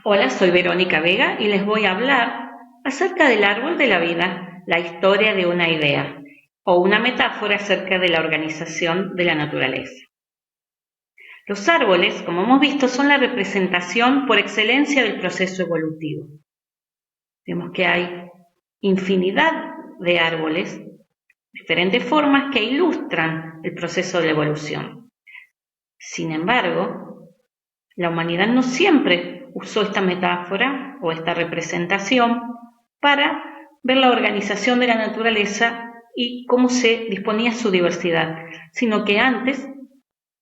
Hola, soy Verónica Vega y les voy a hablar acerca del árbol de la vida, la historia de una idea o una metáfora acerca de la organización de la naturaleza. Los árboles, como hemos visto, son la representación por excelencia del proceso evolutivo. Vemos que hay infinidad de árboles, diferentes formas que ilustran el proceso de la evolución. Sin embargo, la humanidad no siempre usó esta metáfora o esta representación para ver la organización de la naturaleza y cómo se disponía su diversidad, sino que antes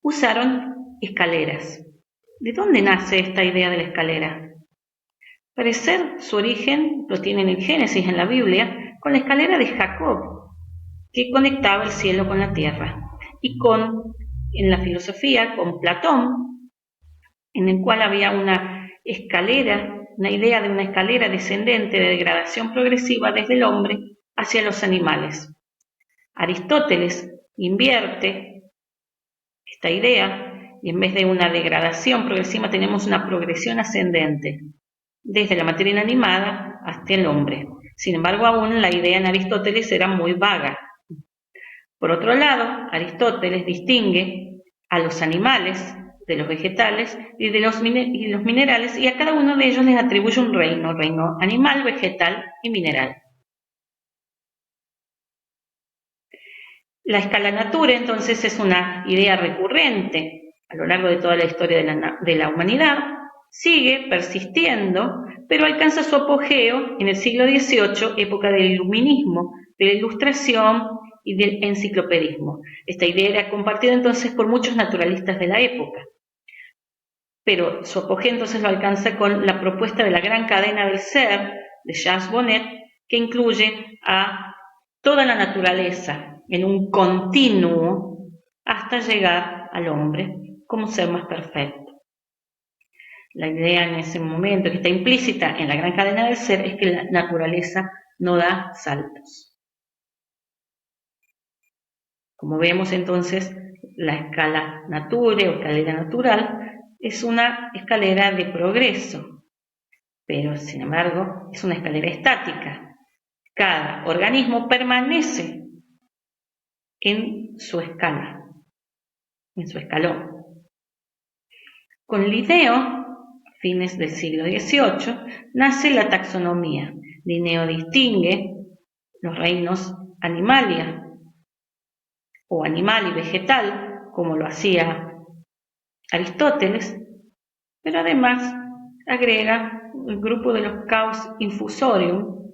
usaron escaleras. ¿De dónde nace esta idea de la escalera? Al parecer, su origen lo tiene en el Génesis, en la Biblia, con la escalera de Jacob, que conectaba el cielo con la tierra, y en la filosofía, con Platón, en el cual había una escalera, una idea de una escalera descendente de degradación progresiva desde el hombre hacia los animales. Aristóteles invierte esta idea y en vez de una degradación progresiva tenemos una progresión ascendente, desde la materia inanimada hasta el hombre. Sin embargo, aún la idea en Aristóteles era muy vaga. Por otro lado, Aristóteles distingue a los animales de los vegetales y de los minerales, y a cada uno de ellos les atribuye un reino animal, vegetal y mineral. La escala natura, entonces, es una idea recurrente a lo largo de toda la historia de la humanidad, sigue persistiendo, pero alcanza su apogeo en el siglo XVIII, época del iluminismo, de la ilustración y del enciclopedismo. Esta idea era compartida entonces por muchos naturalistas de la época, pero su apogeo entonces lo alcanza con la propuesta de la gran cadena del ser de Charles Bonnet, que incluye a toda la naturaleza en un continuo hasta llegar al hombre como ser más perfecto. La idea en ese momento, que está implícita en la gran cadena del ser, es que la naturaleza no da saltos. Como vemos entonces, la escala nature o escalera natural es una escalera de progreso, pero sin embargo es una escalera estática. Cada organismo permanece en su escala, en su escalón. Con Linneo, fines del siglo XVIII, nace la taxonomía. Linneo distingue los reinos animalia o animal y vegetal, como lo hacía Aristóteles, pero además agrega el grupo de los Caus Infusorium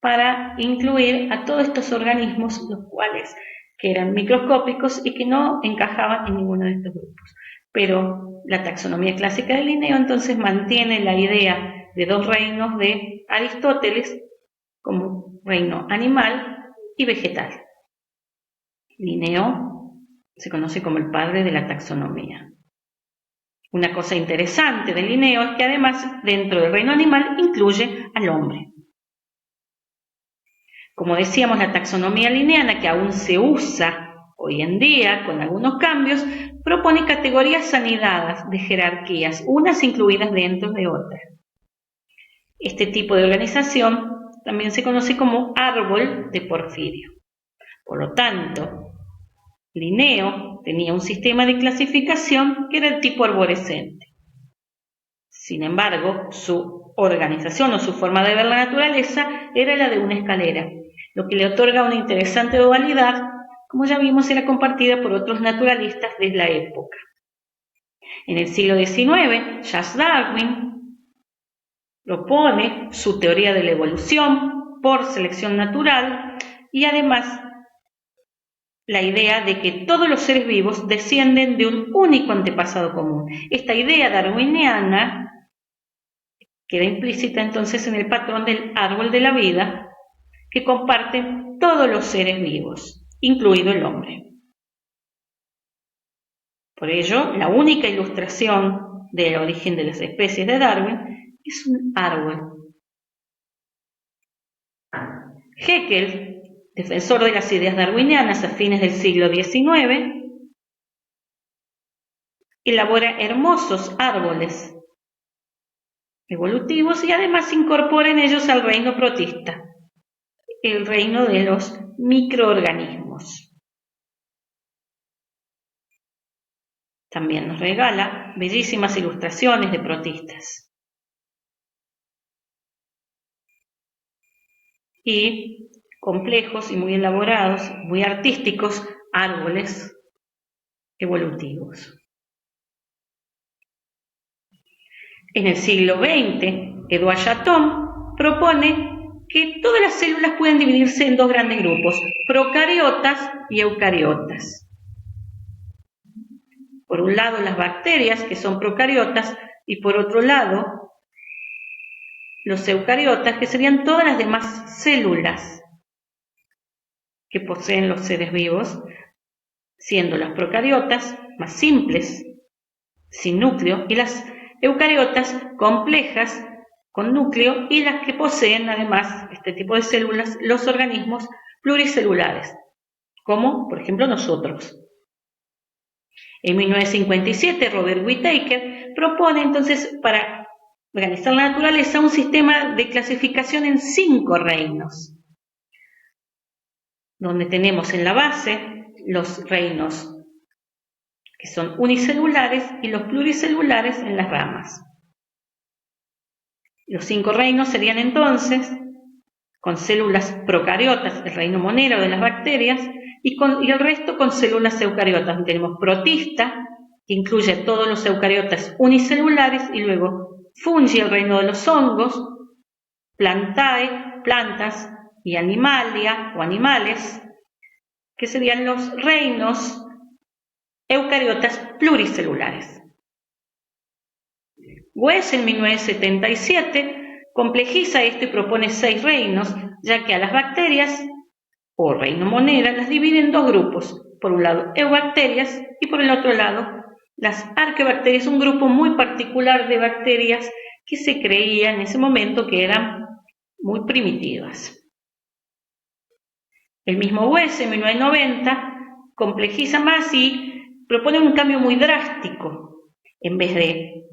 para incluir a todos estos organismos, los cuales que eran microscópicos y que no encajaban en ninguno de estos grupos. Pero la taxonomía clásica de Linneo entonces mantiene la idea de dos reinos de Aristóteles como reino animal y vegetal. Linneo se conoce como el padre de la taxonomía. Una cosa interesante de Linneo es que además dentro del reino animal incluye al hombre. Como decíamos, la taxonomía linneana, que aún se usa hoy en día con algunos cambios, propone categorías anidadas de jerarquías, unas incluidas dentro de otras. Este tipo de organización también se conoce como árbol de Porfirio. Por lo tanto, Linneo tenía un sistema de clasificación que era el tipo arborescente. Sin embargo, su organización o su forma de ver la naturaleza era la de una escalera, lo que le otorga una interesante dualidad, como ya vimos era compartida por otros naturalistas de la época. En el siglo XIX, Charles Darwin propone su teoría de la evolución por selección natural y además la idea de que todos los seres vivos descienden de un único antepasado común. Esta idea darwiniana queda implícita entonces en el patrón del árbol de la vida que comparten todos los seres vivos, incluido el hombre. Por ello, la única ilustración del origen de las especies de Darwin es un árbol. Haeckel, defensor de las ideas darwinianas a fines del siglo XIX, elabora hermosos árboles evolutivos y además se incorporan ellos al reino protista, el reino de los microorganismos. También nos regala bellísimas ilustraciones de protistas. Y complejos y muy elaborados, muy artísticos, árboles evolutivos. En el siglo XX, Edouard Chaton propone que todas las células pueden dividirse en dos grandes grupos, procariotas y eucariotas. Por un lado las bacterias, que son procariotas, y por otro lado los eucariotas, que serían todas las demás células que poseen los seres vivos, siendo las procariotas más simples, sin núcleo, y las eucariotas complejas, con núcleo, y las que poseen además este tipo de células, los organismos pluricelulares, como por ejemplo nosotros. En 1957, Robert Whittaker propone entonces para organizar la naturaleza un sistema de clasificación en 5 reinos, donde tenemos en la base los reinos que son unicelulares y los pluricelulares en las ramas. Los 5 reinos serían entonces con células procariotas, el reino monero de las bacterias, y el resto con células eucariotas. Tenemos protista, que incluye todos los eucariotas unicelulares, y luego fungi, el reino de los hongos, plantae, plantas, y animalia o animales, que serían los reinos eucariotas pluricelulares. West en 1977 complejiza esto y propone 6 reinos, ya que a las bacterias, o reino monera, las divide en 2 grupos. Por un lado, eubacterias, y por el otro lado, las arqueobacterias, un grupo muy particular de bacterias que se creía en ese momento que eran muy primitivas. El mismo West en 1990 complejiza más y propone un cambio muy drástico. En vez de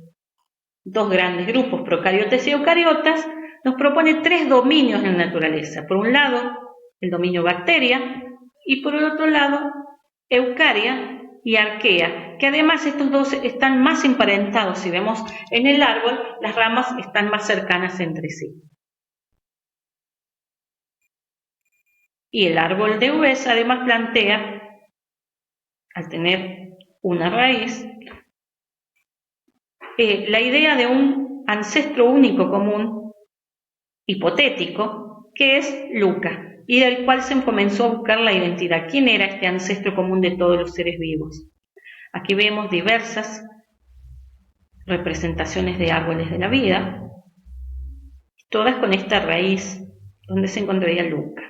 2 grandes grupos, procariotas y eucariotas, nos propone 3 dominios en la naturaleza. Por un lado, el dominio bacteria, y por el otro lado, eucaria y arquea, que además estos dos están más emparentados. Si vemos en el árbol, las ramas están más cercanas entre sí. Y el árbol de West además plantea, al tener una raíz, la idea de un ancestro único común, hipotético, que es Luca, y del cual se comenzó a buscar la identidad. ¿Quién era este ancestro común de todos los seres vivos? Aquí vemos diversas representaciones de árboles de la vida, todas con esta raíz donde se encontraría Luca.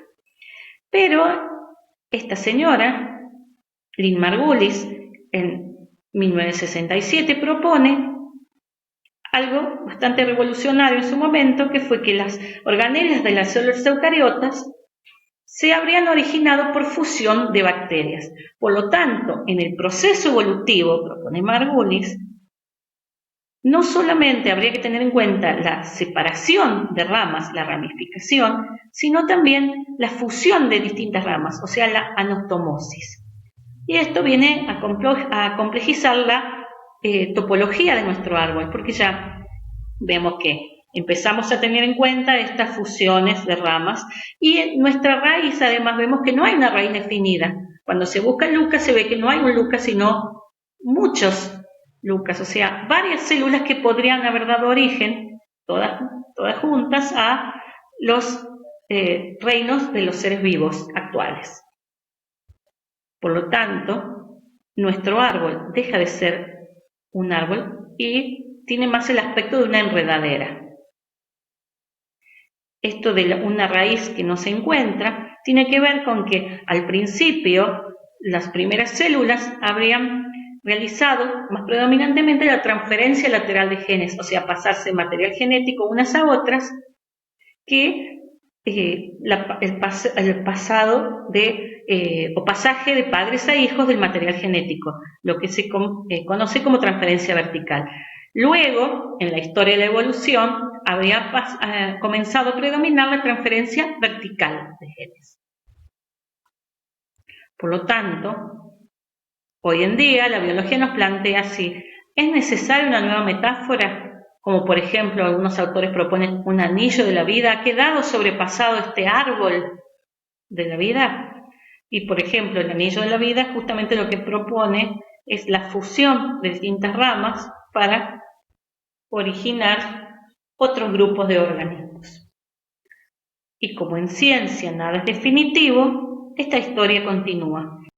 Pero esta señora, Lynn Margulis, en 1967 propone algo bastante revolucionario en su momento, que fue que las organelas de las células eucariotas se habrían originado por fusión de bacterias. Por lo tanto, en el proceso evolutivo, propone Margulis, no solamente habría que tener en cuenta la separación de ramas, la ramificación, sino también la fusión de distintas ramas, o sea, la anostomosis. Y esto viene a complejizar la topología de nuestro árbol, porque ya vemos que empezamos a tener en cuenta estas fusiones de ramas, y en nuestra raíz además vemos que no hay una raíz definida. Cuando se busca el Luca se ve que no hay un Luca, sino muchos Lucas, o sea, varias células que podrían haber dado origen, todas juntas, a los reinos de los seres vivos actuales. Por lo tanto, nuestro árbol deja de ser un árbol y tiene más el aspecto de una enredadera. Esto de una raíz que no se encuentra tiene que ver con que al principio las primeras células habrían realizado más predominantemente la transferencia lateral de genes, o sea, pasarse material genético unas a otras, que el pasado o pasaje de padres a hijos del material genético, lo que se conoce como transferencia vertical. Luego, en la historia de la evolución, habría comenzado a predominar la transferencia vertical de genes. Por lo tanto, hoy en día la biología nos plantea si es necesaria una nueva metáfora, como por ejemplo algunos autores proponen un anillo de la vida. ¿Ha quedado sobrepasado este árbol de la vida? Y por ejemplo, el anillo de la vida justamente lo que propone es la fusión de distintas ramas para originar otros grupos de organismos. Y como en ciencia nada es definitivo, esta historia continúa.